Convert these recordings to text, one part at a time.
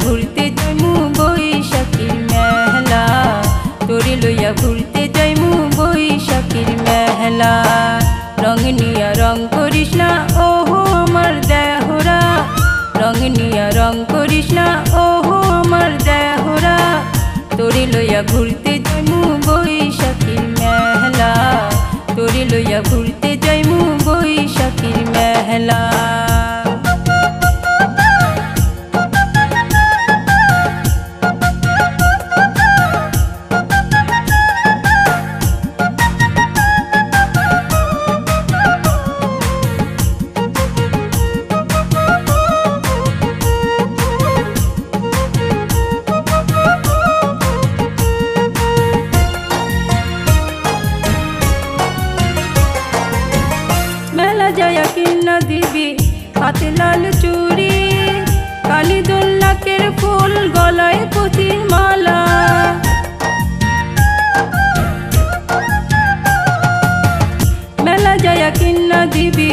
ঘুরতে যাইমু বৈশাখীর মেলা, তোরে লইয়া ঘুরতে যাইমু বৈশাখীর মেলা। রং নিয়া রং করিস না ওহো আমার দেহরা, রং নিয়া রং করিস না ওহো আমার দেহরা, তোরে লইয়া ঘুরতে যাইমু বৈশাখীর মেলা, তোরে লইয়া ঘুরতে যাইমু বৈশাখীর মেলা। মেলা যায়া কিনা দিবি হাতে লাল চুড়ি, কানে দুল নাকের ফুল, গলায় পুঁথির মালা। মেলা যায়া কিনা দিবি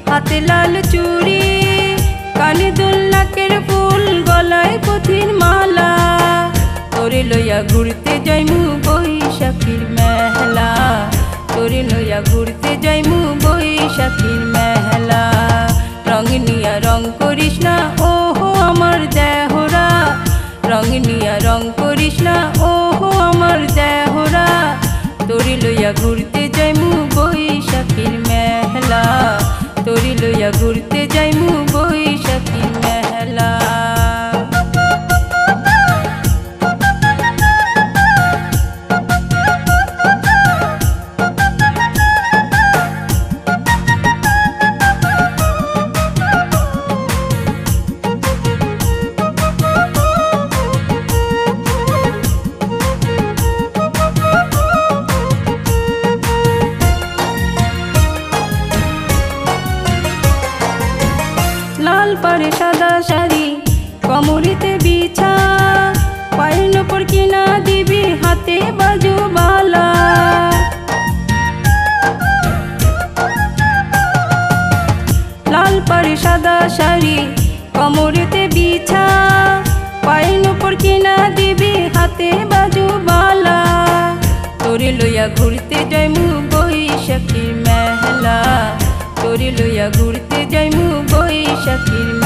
হাতে লাল চুড়ি, কানে দুল নাকের ফুল, গলায় পুঁথির মালা, তোরে লইয়া ঘুরতে যাইমু বৈশাখীর মেলা, তোরে লইয়া ঘুরতে যাইমু বৈশাখীর মেলা। রং নিয়া রং করিস না ওহো আমার দেহরা, রং নিয়া রং করিস না ওহো আমার দেহরা, তোরে লইয়া ঘুরতে যাইমু বৈশাখীর মেলা, তোরে লইয়া ঘুরতে যাইমু বৈশাখীর মেলা। লাল পাড়ে সাদা শাড়ি, কোমরেতে বিছা, পায়ের উপর কিনা দিবি হাতে বাজু বালা। লাল পাড়ে সাদা শাড়ি, কোমরেতে বিছা, পায়ের উপর কিনা দিবি হাতে বাজু বালা, তোরে লইয়া ঘুরতে যাইমু বৈশাখীর মেলা, তোরে লইয়া ঘুরতে যাইমু বৈশাখীর মেলা।